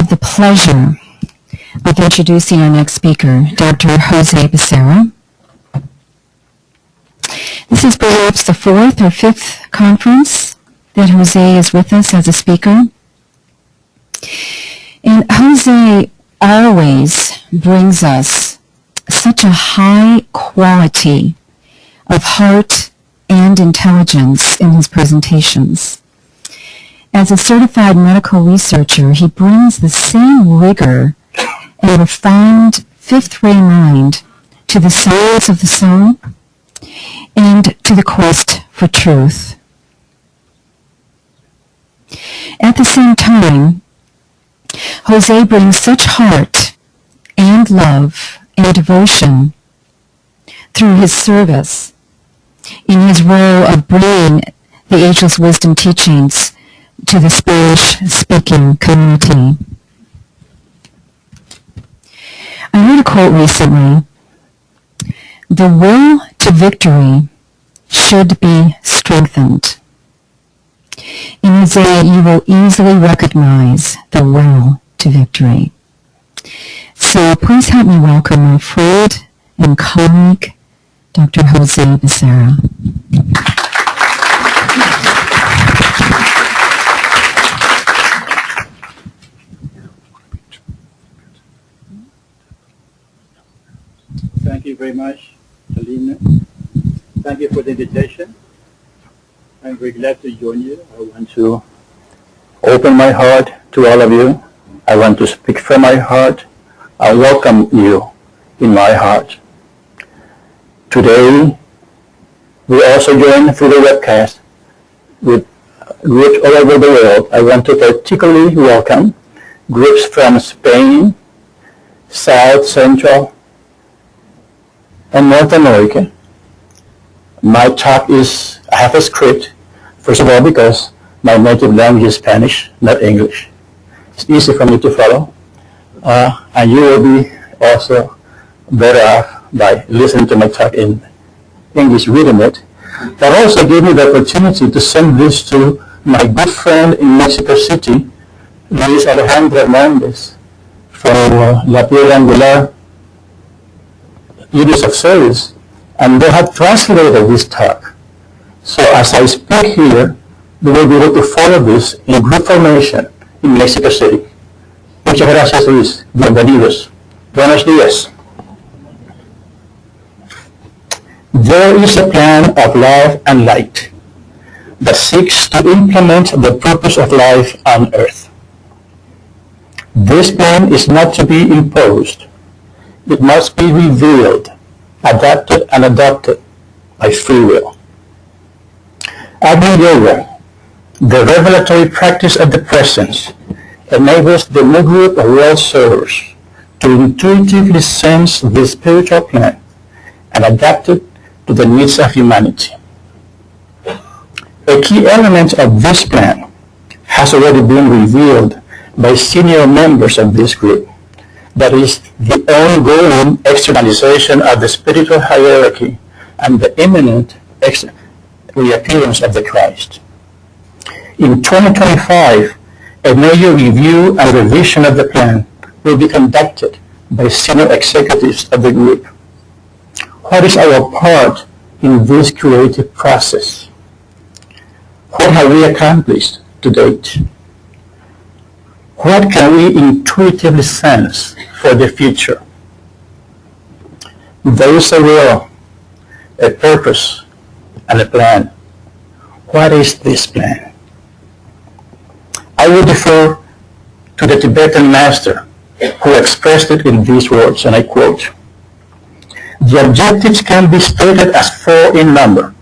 have the pleasure of introducing our next speaker, Dr. José Becerra. This is perhaps the fourth or fifth conference that José is with us as a speaker. And José always brings us such a high quality of heart and intelligence in his presentations. As a certified medical researcher, he brings the same rigor and refined fifth-ray mind to the science of the soul and to the quest for truth. At the same time, José brings such heart and love and devotion through his service in his role of bringing the ageless wisdom teachings to the Spanish-speaking community. I read a quote recently: "The will to victory should be strengthened." In José, you will easily recognize the will to victory. So please help me welcome my friend and colleague, Dr. José Becerra. Thank you very much, Selena. Thank you for the invitation. I'm very glad to join you. I want to open my heart to all of you. I want to speak from my heart. I welcome you in my heart. Today, we also join through the webcast with groups all over the world. I want to particularly welcome groups from Spain, South, Central, and North America. My talk is, I have a script, first of all because my native language is Spanish, not English. It's easy for me to follow. And you will be also better off by listening to my talk in English, reading it. That also gave me the opportunity to send this to my good friend in Mexico City, Luis Alejandro Hernandez, from La Piedra Angular Units of Service, and they have translated this talk. So as I speak here, they will be able to follow this in group formation in Mexico City. Muchas gracias, Luis. Bienvenidos. Buenos días. There is a plan of love and light that seeks to implement the purpose of life on earth. This plan is not to be imposed. It must be revealed, adapted and adopted by free will. Agni Yoga, the revelatory practice of the presence, enables the new group of world servers to intuitively sense the spiritual plan and adapt it to the needs of humanity. A key element of this plan has already been revealed by senior members of this group. That is the ongoing externalization of the spiritual hierarchy and the imminent reappearance of the Christ. In 2025, a major review and revision of the plan will be conducted by senior executives of the group. What is our part in this creative process? What have we accomplished to date? What can we intuitively sense for the future? There is a will, a purpose, and a plan. What is this plan? I will defer to the Tibetan master who expressed it in these words, and I quote, "The objectives can be stated as 4 in number.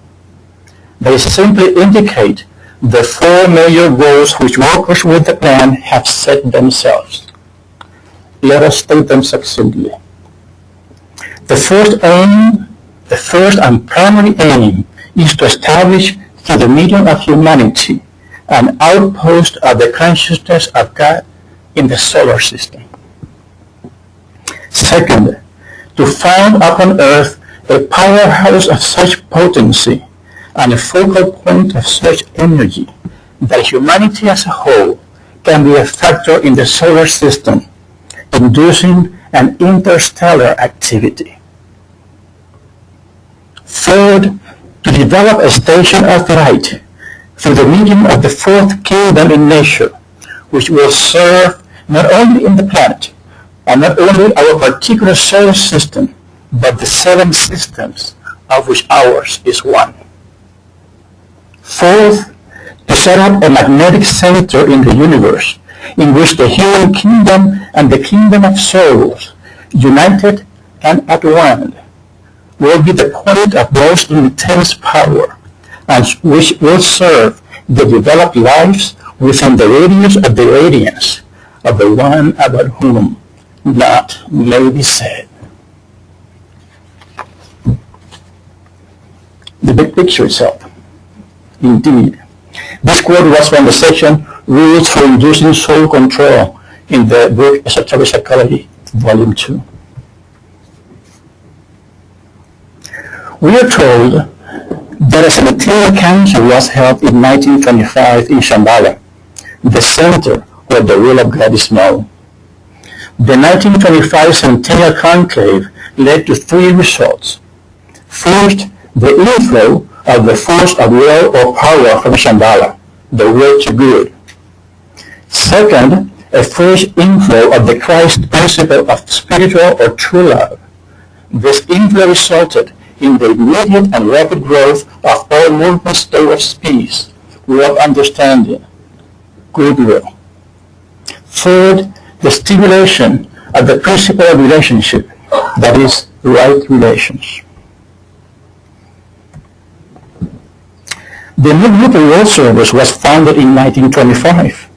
They simply indicate the 4 major goals which workers with the plan have set themselves. Let us state them succinctly. The first and primary aim is to establish through the medium of humanity an outpost of the consciousness of God in the solar system. Second, to found upon earth a powerhouse of such potency and a focal point of such energy that humanity as a whole can be a factor in the solar system, inducing an interstellar activity. Third, to develop a station of light through the medium of the fourth kingdom in nature, which will serve not only in the planet, and not only our particular solar system, but the seven systems of which ours is one. Fourth, to set up a magnetic center in the universe in which the human kingdom and the kingdom of souls, united and at one, will be the point of most intense power, and which will serve the developed lives within the radius of the radiance of the one about whom not may be said. The big picture itself. Indeed, this quote was from the section Rules for Inducing Soul Control in the book Esoteric Psychology, Volume 2. We are told that a sanitarian council was held in 1925 in Shambhala, the center where the will of God is known. The 1925 Centennial Conclave led to three results. First, the inflow of the force of will or power from Shambhala, the will to good. Second, a fresh inflow of the Christ principle of spiritual or true love. This inflow resulted in the immediate and rapid growth of all movements towards peace, world understanding, goodwill. Third, the stimulation of the principle of relationship, that is, right relations. The New Group of World Service was founded in 1925.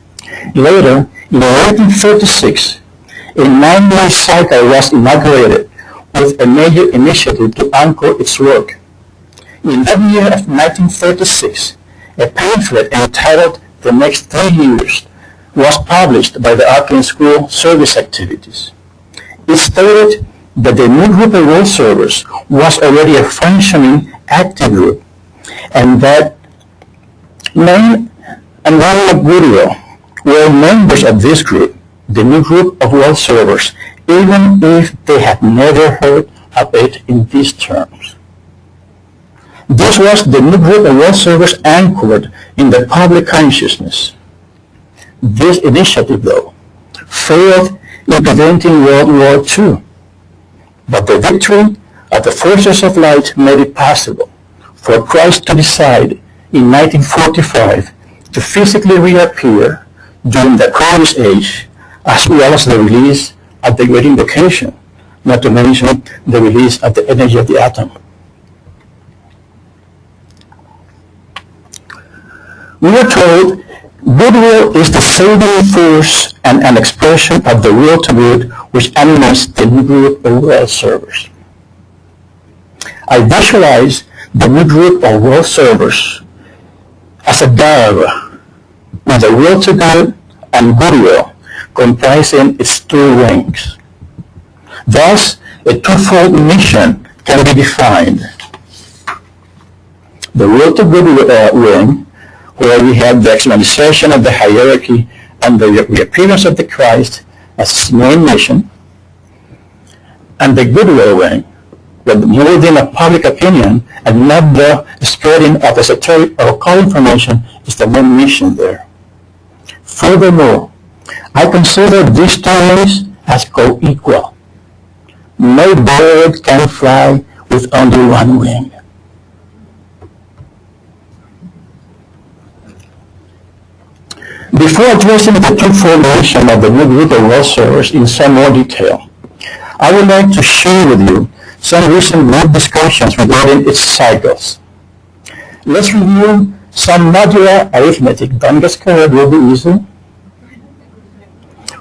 Later, in 1936, a 9-year cycle was inaugurated with a major initiative to anchor its work. In that year of 1936, a pamphlet entitled The Next 3 Years was published by the Arcane School Service Activities. It stated that the New Group of World Service was already a functioning active group, and that men and women of goodwill were members of this group, the New Group of World Servers, even if they had never heard of it in these terms. This was the New Group of World Servers anchored in the public consciousness. This initiative, though, failed in preventing World War II, but the victory of the forces of light made it possible for Christ to decide in 1945 to physically reappear during the Chorus Age, as well as the release of the Great Invocation, not to mention the release of the energy of the atom. We are told goodwill is the saving force and an expression of the will to good which animates the New Group of World Servers. I visualize the New Group of World Servers as a dove with a will to good and goodwill comprising its 2 wings. Thus, a twofold mission can be defined. The will to good wing, where we have the explanation of the hierarchy and the reappearance of the Christ as its main mission, and the goodwill wing, with the molding of public opinion and not the spreading of esoteric or occult information is the main mission there. Furthermore, I consider these 2 ways as co-equal. No bird can fly with only 1 wing. Before addressing the twofold mission of the New Group of World Servers in some more detail, I would like to share with you some recent group discussions regarding its cycles. Let's review some modular arithmetic. Don't get scared, will be easy.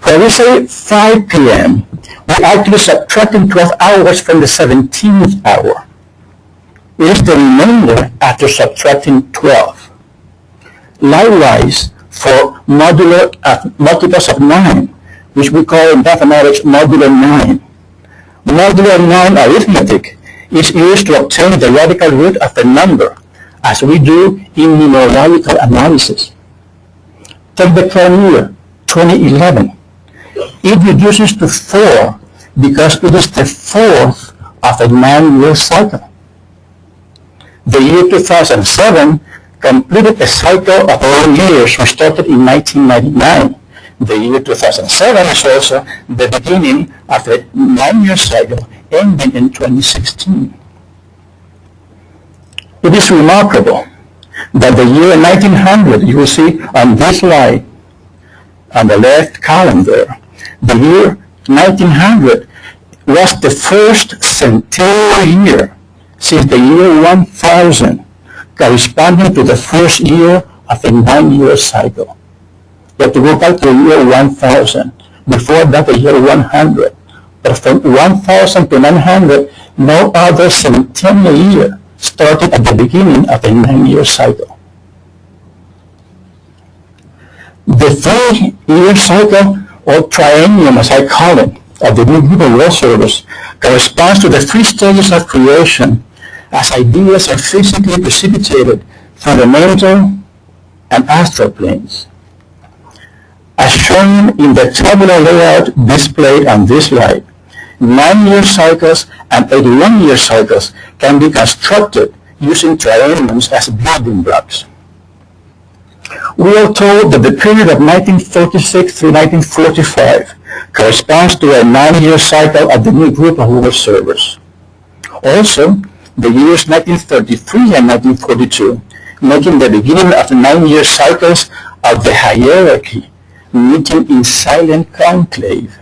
When we say 5 p.m., we're actually subtracting 12 hours from the 17th hour. It is the remainder after subtracting 12. Likewise, for multiples of 9, which we call in mathematics modular 9. Modular 9 arithmetic is used to obtain the radical root of a number, as we do in numerological analysis. Take the prime year, 2011. It reduces to 4 because it is the fourth of a 9-year cycle. The year 2007 completed a cycle of 11 years which started in 1999. The year 2007 is also the beginning of a 9-year cycle ending in 2016. It is remarkable that the year 1900, you will see on this slide, on the left column there, the year 1900 was the first centennial year since the year 1000, corresponding to the first year of a 9-year cycle. You have to go back to the year 1000. Before that, the year 100. But from 1000 to 900, no other centennial year started at the beginning of a 9-year cycle. The 3-year cycle, or triennium as I call it, of the New Global World Service corresponds to the 3 stages of creation as ideas are physically precipitated through the mental and astral planes. As shown in the tabular layout displayed on this slide, 9-year cycles and 81-year cycles can be constructed using trienniums as building blocks. We are told that the period of 1936 through 1945 corresponds to a 9-year cycle of the new group of world servers. Also, the years 1933 and 1942, making the beginning of the 9-year cycles of the hierarchy, meeting in silent conclave,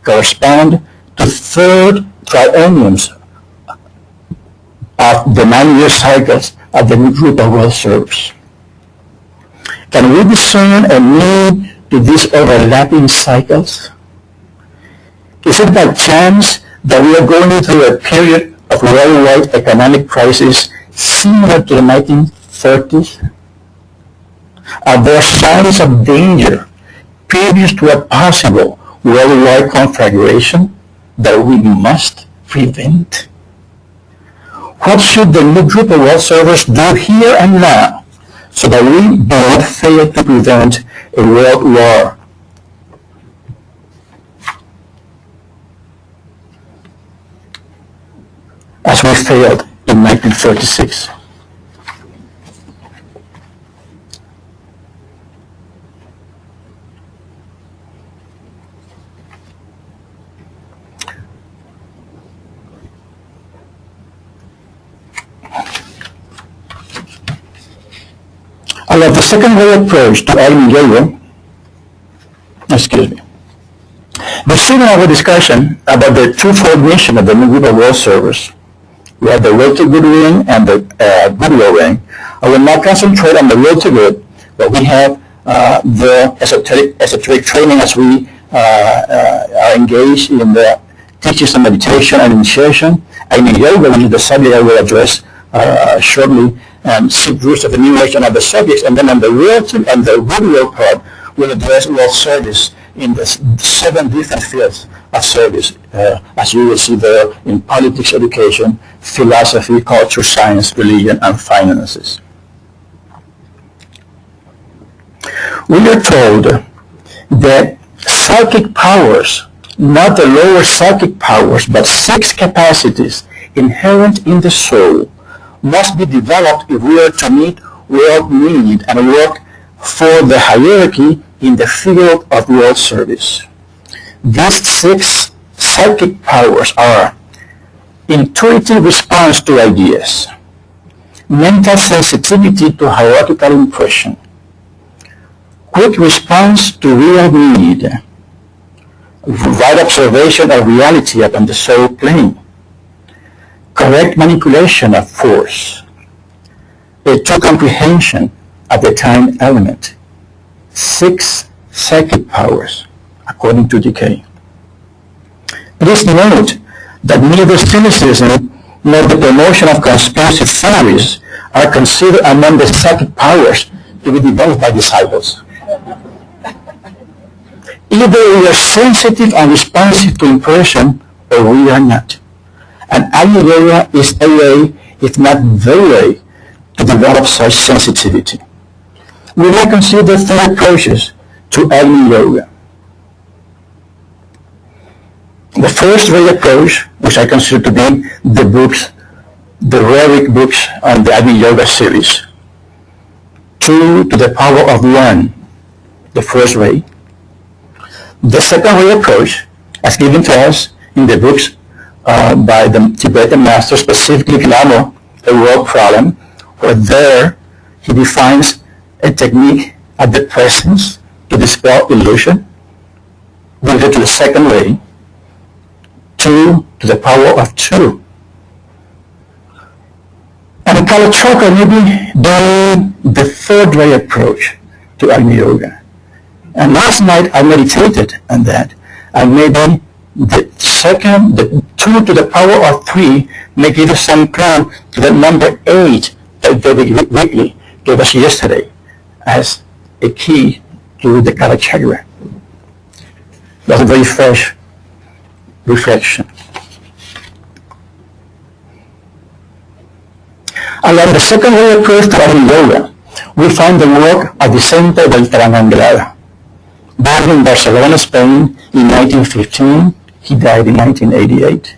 correspond to third trienniums of the 9-year cycles of the new group of world servers. Can we discern a meaning to these overlapping cycles? Is it by chance that we are going through a period of worldwide economic crisis similar to the 1930s? Are there signs of danger previous to a possible worldwide conflagration that we must prevent? What should the new group of world servers do here and now so that we do not fail to prevent a world war? As we failed in 1936. I love the second way approach to Agni. Excuse me. Pursuing our discussion about the twofold mission of the new group of world servers, we have the road to good ring and the goodwill ring. I will not concentrate on the road to good, but we have the esoteric training as we are engaged in the teachings of meditation and initiation. Agni Yoga, which is the subject I will address shortly, and 6 roots of the new age and other subjects. And then on the road to and the goodwill part, we'll address world service in the 7 different fields of service, as you will see there in politics, education, philosophy, culture, science, religion, and finances. We are told that psychic powers, not the lower psychic powers, but 6 capacities inherent in the soul, must be developed if we are to meet world need and work for the hierarchy in the field of world service. These 6 psychic powers are intuitive response to ideas, mental sensitivity to hierarchical impression, quick response to real need, right observation of reality upon the soul plane, correct manipulation of force, a true comprehension of the time element. 6 psychic powers, according to decay. Please note that neither cynicism nor the promotion of conspiracy theories are considered among the psychic powers to be developed by disciples. Either we are sensitive and responsive to impression, or we are not. And Agni Yoga is a way, if not the way, to develop such sensitivity. We may consider 3 approaches to Agni Yoga. The first ray approach, which I consider to be the relic books on the Agni Yoga series. 2 to the power of 1, the first ray. The second ray approach, as given to us in the books by the Tibetan master, specifically Lamo, a world problem, where there he defines a technique at the presence to dispel illusion. We go to the second ray, 2 to the power of 2. And Kalachakra may be doing the third ray approach to Agni Yoga. And last night I meditated on that. And maybe the 2 to the power of 3 may give us some ground to the number 8 that David Wheatley gave us yesterday as a key to the Kalachakra. That's a very fresh reflection. Along the second ray approach to Agni Yoga, we find the work of Vicente Beltrán Anglada. Born in Barcelona, Spain in 1915, he died in 1988.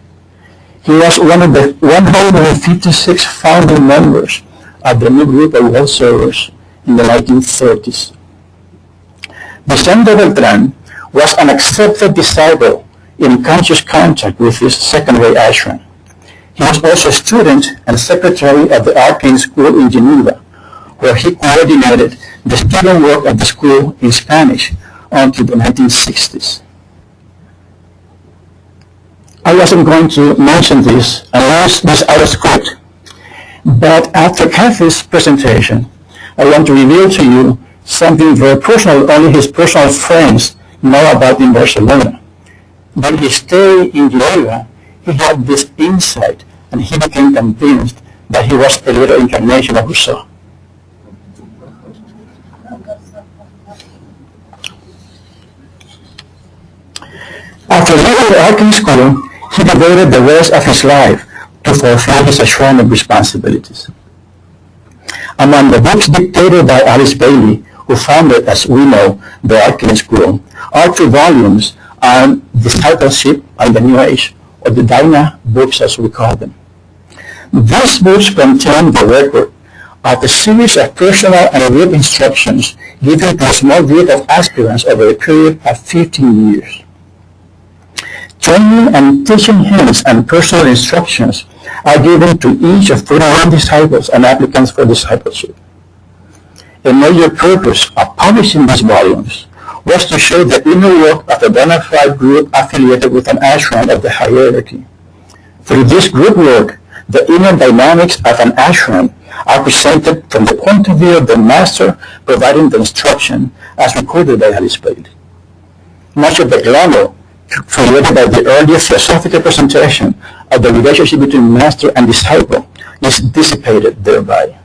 He was one of the 156 founding members of the new group of world servers in the 1930s. Vicente Beltrán was an accepted disciple in conscious contact with his second-ray ashram. He was also a student and secretary of the Agni School in Geneva, where he coordinated the student work of the school in Spanish until the 1960s. I wasn't going to mention this unless this out of script, but after Kathy's presentation, I want to reveal to you something very personal only his personal friends know about in Barcelona. When he stayed in Geneva, he had this insight and he became convinced that he was a little incarnation of Rousseau. After leaving the Agni School, he devoted the rest of his life to fulfill his ashramic responsibilities. Among the books dictated by Alice Bailey, who founded, as we know, the Agni School, are 2 volumes on discipleship and the New Age, or the Daina books as we call them. These books contain the record of a series of personal and group instructions given to a small group of aspirants over a period of 15 years. Training and teaching hints and personal instructions are given to each of 31 disciples and applicants for discipleship. A major purpose of publishing these volumes was to show the inner work of a bona fide group affiliated with an ashram of the hierarchy. Through this group work, the inner dynamics of an ashram are presented from the point of view of the master providing the instruction as recorded by Alice Bailey. Much of the glamour created by the earlier philosophical presentation of the relationship between master and disciple is dissipated thereby.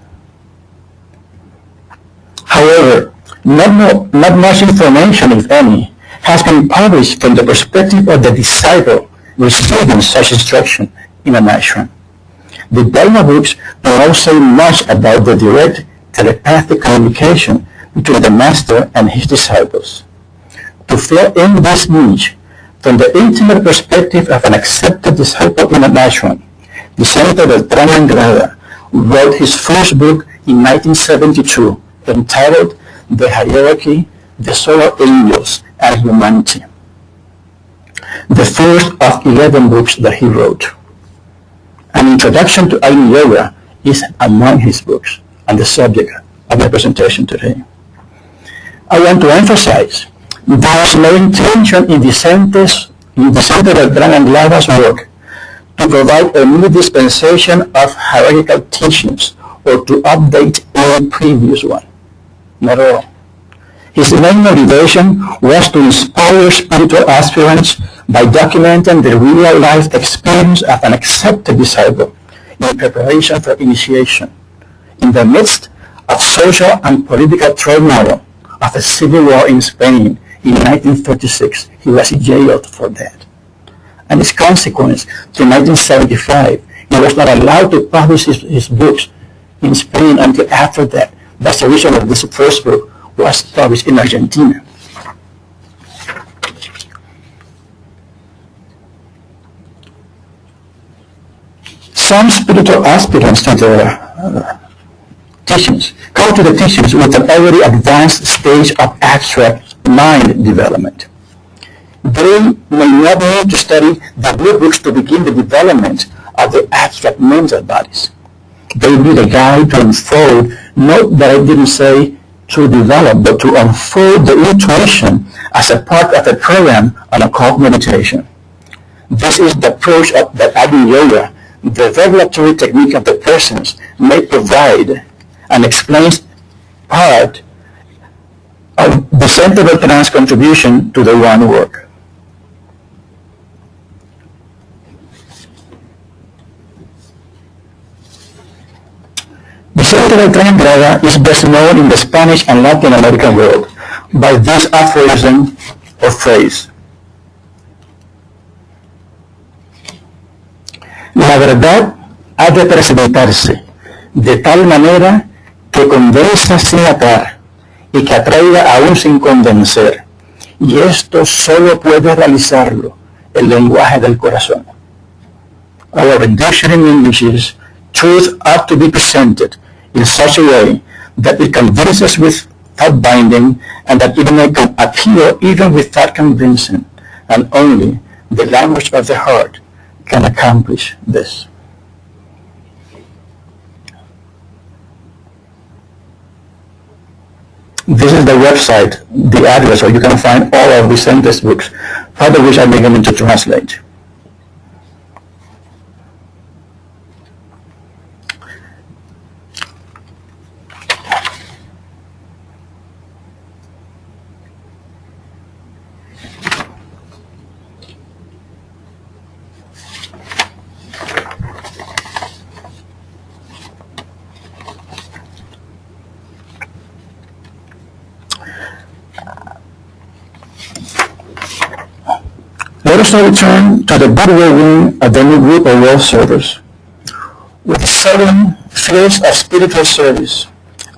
However, not much information, if any, has been published from the perspective of the disciple receiving such instruction in an ashram. The Dharma books do not say much about the direct telepathic communication between the master and his disciples. To fill in this niche, from the intimate perspective of an accepted disciple in an ashram, Vicente Beltrán Anglada wrote his first book in 1972 entitled The Hierarchy, the Solar Angels, and Humanity. The first of 11 books that he wrote. An introduction to Agni Yoga is among his books and the subject of my presentation today. I want to emphasize there is no intention in Vicente Beltrán Anglada's work to provide a new dispensation of hierarchical teachings or to update any previous one. Not at all. His main motivation was to inspire spiritual aspirants by documenting the real-life experience of an accepted disciple in preparation for initiation, in the midst of social and political turmoil of a civil war in Spain in 1936. He was jailed for that. And as a consequence, to 1975, he was not allowed to publish his books in Spain until after that. That's the reason that this first book was published in Argentina. Some spiritual aspirants to the teachings come to the teachings with an already advanced stage of abstract mind development. They may not need to study the blue books to begin the development of the abstract mental bodies. They need a guide to unfold, note that I didn't say to develop, but to unfold the intuition as a part of a program on occult meditation. This is the approach of the Agni Yoga, the revelatory technique of the persons, may provide and explains part of the center of trance contribution to the one work. Becerra del Triangle is best known in the Spanish and Latin American world by this aphorism or phrase: la verdad ha de presentarse de tal manera que convenza sin atar y que atraiga aún sin convencer, y esto solo puede realizarlo el lenguaje del corazón. Our rendition in English is: truth ought to be presented in such a way that it convinces without binding, and that it may appeal even without convincing, and only the language of the heart can accomplish this. This is the website, the address where you can find all of Vicente's books, part of which I'm beginning to translate. Let us now return to the goodwill wing of the new group of world servers, with 7 fields of spiritual service,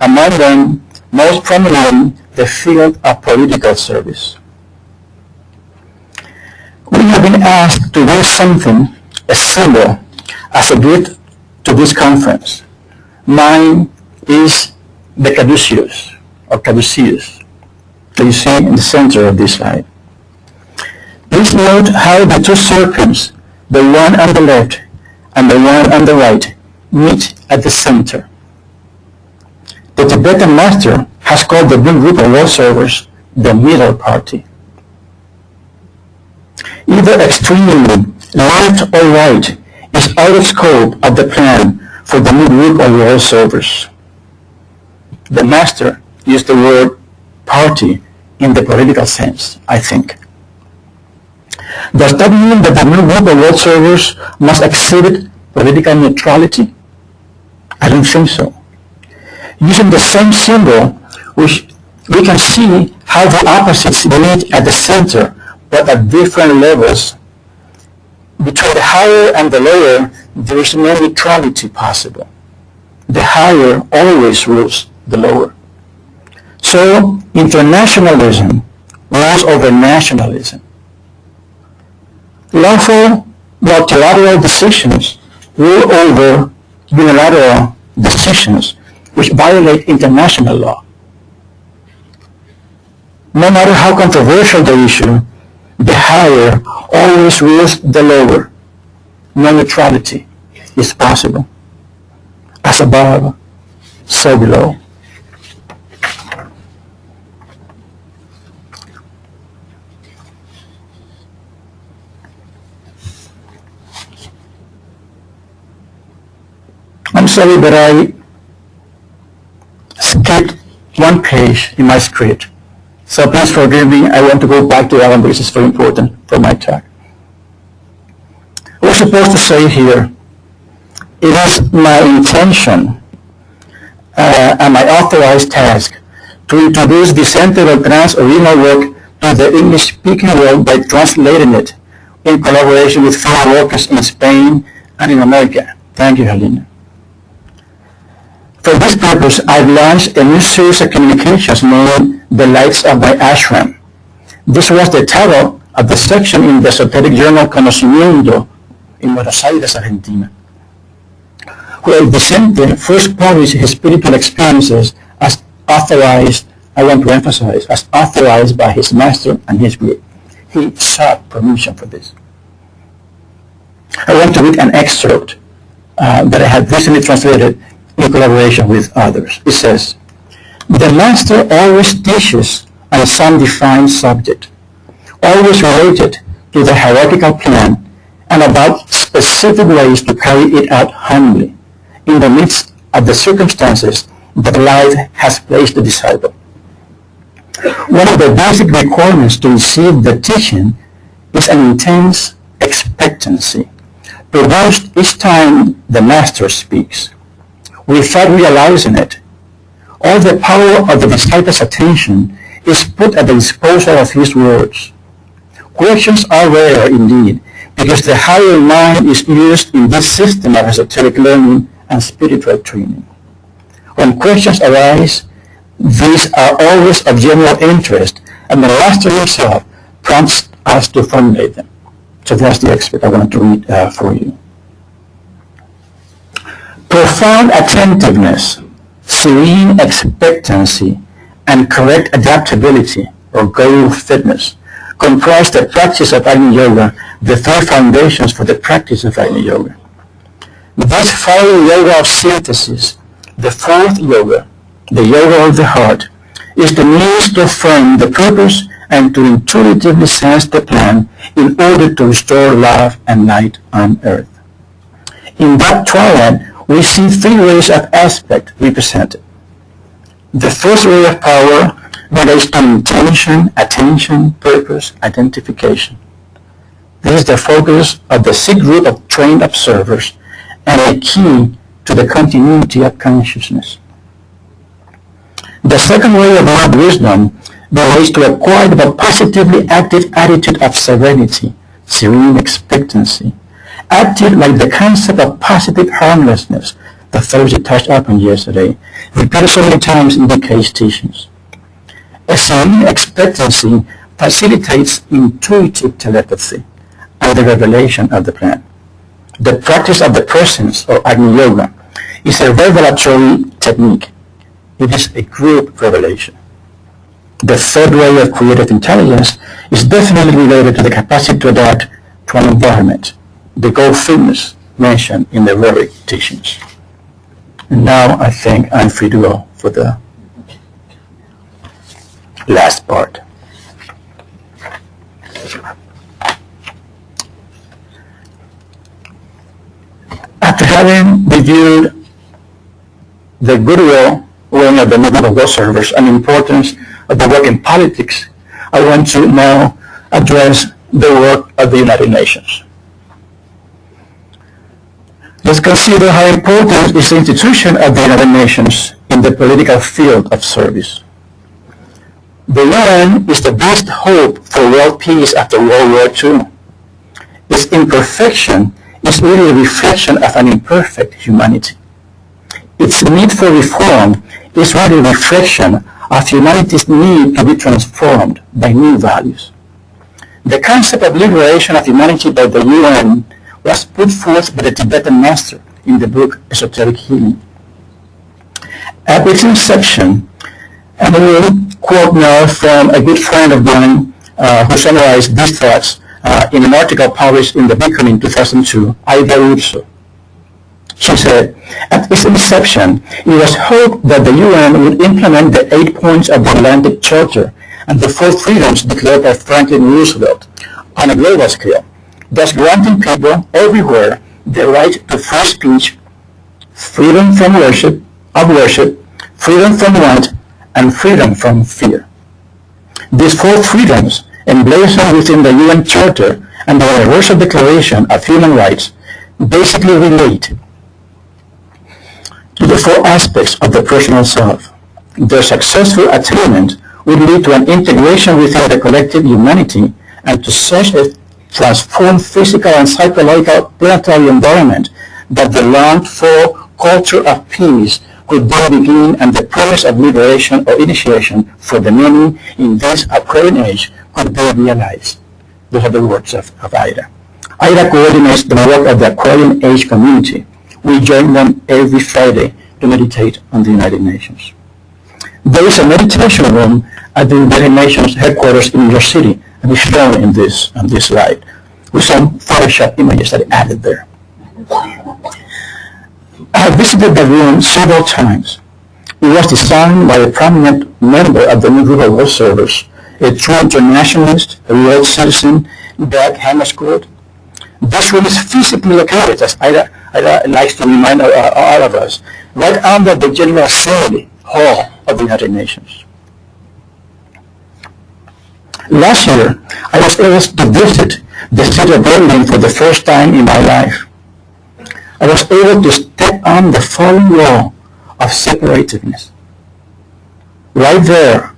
among them most prominently the field of political service. We have been asked to do something, a symbol, as a gift to this conference. Mine is the caduceus, or caduceus, that you see in the center of this slide. Please note how the 2 serpents, the one on the left and the one on the right, meet at the center. The Tibetan master has called the big group of world servers the middle party. Either extremely left or right is out of scope of the plan for the new group of world servers. The master used the word party in the political sense, I think. Does that mean that the new group of world servers must exhibit political neutrality? I don't think so. Using the same symbol, we can see how the opposites meet at the center, but at different levels. Between the higher and the lower, there is no neutrality possible. The higher always rules the lower. So, internationalism rules over nationalism. Lawful multilateral decisions rule over unilateral decisions which violate international law. No matter how controversial the issue, the higher always rules the lower. No neutrality is possible. As above, so below. I'm sorry, but I skipped one page in my script. So please forgive me. I want to go back to that one because it's very important for my talk. We're supposed to say here, it is my intention and my authorized task to introduce Vicente Beltran's original work to the English-speaking world by translating it in collaboration with fellow workers in Spain and in America. Thank you, Helena. For this purpose, I've launched a new series of communications named The Lights of My Ashram. This was the title of the section in the esoteric journal Conocimiento in Buenos Aires, Argentina. where Vicente first published his spiritual experiences as authorized, I want to emphasize, as authorized by his master and his group. He sought permission for this. I want to read an excerpt that I had recently translated in collaboration with others. It says, "The master always teaches on some defined subject, always related to the hierarchical plan and about specific ways to carry it out humbly in the midst of the circumstances that life has placed the disciple. One of the basic requirements to receive the teaching is an intense expectancy, produced each time the master speaks. Without realizing it, all the power of the disciple's attention is put at the disposal of his words. Questions are rare indeed, because the higher mind is used in this system of esoteric learning and spiritual training. When questions arise, these are always of general interest, and the master himself prompts us to formulate them." So that's the excerpt I want to read for you. "Profound attentiveness, serene expectancy, and correct adaptability or goal fitness comprise the practice of Agni Yoga, the three foundations for the practice of Agni Yoga. This final yoga of synthesis, the fourth yoga, the yoga of the heart, is the means to affirm the purpose and to intuitively sense the plan in order to restore love and light on earth. In that triad, we see three rays of aspect represented. The first ray of power relates to intention, attention, purpose, identification. This is the focus of the SIG group of trained observers and a key to the continuity of consciousness. The second ray of Lord wisdom relates to a quiet but positively active attitude of serenity, serene expectancy, active like the concept of positive harmlessness that Thursday touched upon yesterday, repeated so many times in DK's teachings. A serene expectancy facilitates intuitive telepathy and the revelation of the plan. The practice of the presence, or Agni Yoga, is a revelatory technique. It is a group revelation. The third way of creative intelligence is definitely related to the capacity to adapt to an environment, the goal fitness mentioned in the Vedic teachings. And now I think I'm free to go for the last part. After having reviewed the goodwill weighing of the movement of world servers and the importance of the work in politics, I want to now address the work of the United Nations. Let's consider how important is the institution of the United Nations in the political field of service. The UN is the best hope for world peace after World War II. Its imperfection is really a reflection of an imperfect humanity. Its need for reform is really a reflection of humanity's need to be transformed by new values. The concept of liberation of humanity by the UN was put forth by the Tibetan master in the book Esoteric Healing. At its inception, and I will quote now from a good friend of mine who summarized these thoughts in an article published in the Beacon in 2002, Aida Urso. She said, at its inception, it was hoped that the UN would implement the 8 points of the Atlantic Charter and the 4 freedoms declared by Franklin Roosevelt on a global scale, thus granting people everywhere the right to free speech, freedom from worship, freedom from want, and freedom from fear. These 4 freedoms, emblazoned within the UN Charter and the Universal Declaration of Human Rights, basically relate to the 4 aspects of the personal self. Their successful attainment would lead to an integration within the collective humanity and to such a transformed physical and psychological planetary environment that the longed-for culture of peace could then begin and the promise of liberation or initiation for the many in this Aquarian age could be realized. Those are the words of Aida. Aida coordinates the work of the Aquarian age community, We join them every Friday to meditate on the United Nations. There is a meditation room at the United Nations headquarters in New York City, and it's shown in this slide, with some Photoshop images that I added there. I have visited the room several times. It was designed by a prominent member of the New Global World Service, a true internationalist, a real citizen, Doug Hammarskjöld. This room is physically located, as Ida likes to remind all of us, right under the General Assembly Hall of the United Nations. Last year, I was able to visit the city of Berlin for the first time in my life. I was able to step on the fallen wall of separativeness. Right there,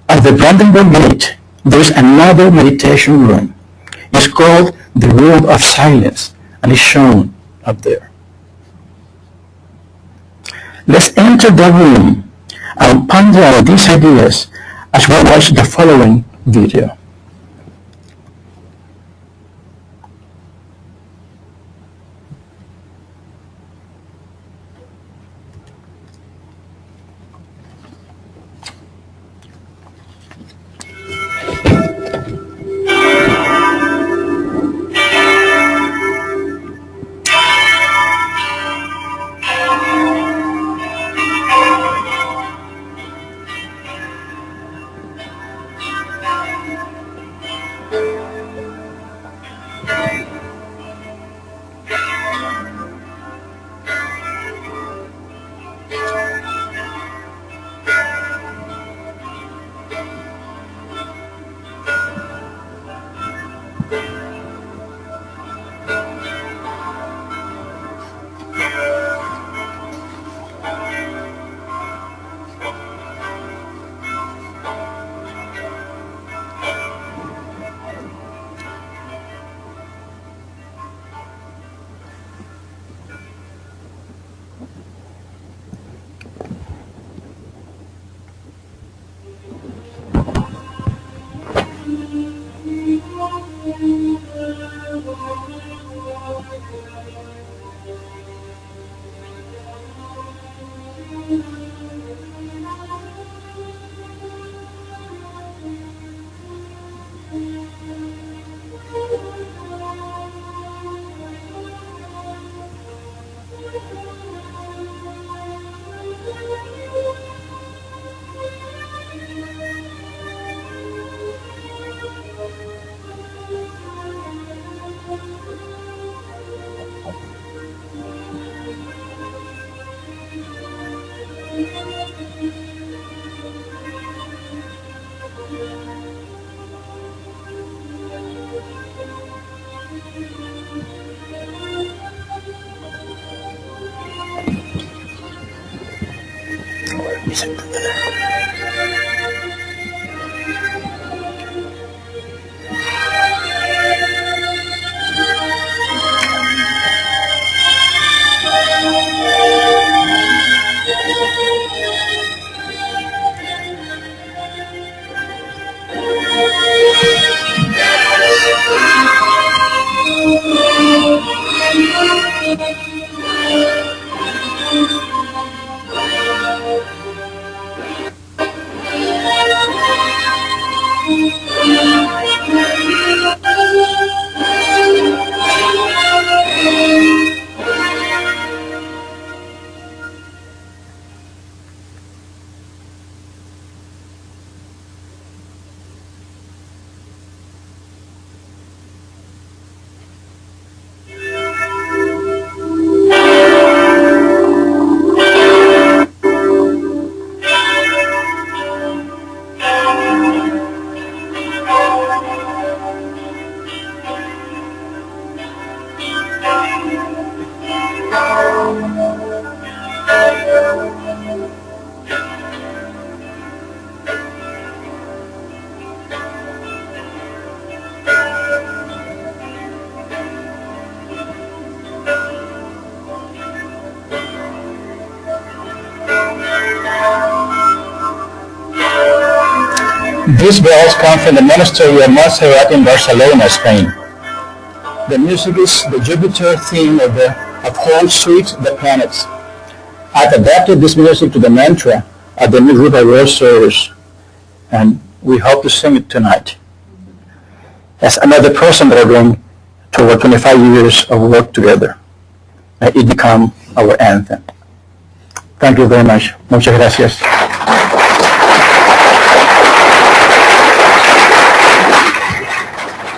at the Brandenburg Gate, there's another meditation room. It's called the Room of Silence, and it's shown up there. Let's enter the room and ponder on these ideas as we watch the following video. These bells come from the monastery of Montserrat in Barcelona, Spain. The music is the Jupiter theme of the of Whole Suite the Planets. I've adapted this music to the mantra of the new Rupa Rose service, and we hope to sing it tonight. As another person that I bring toward 25 years of work together, may it become our anthem. Thank you very much. Muchas gracias.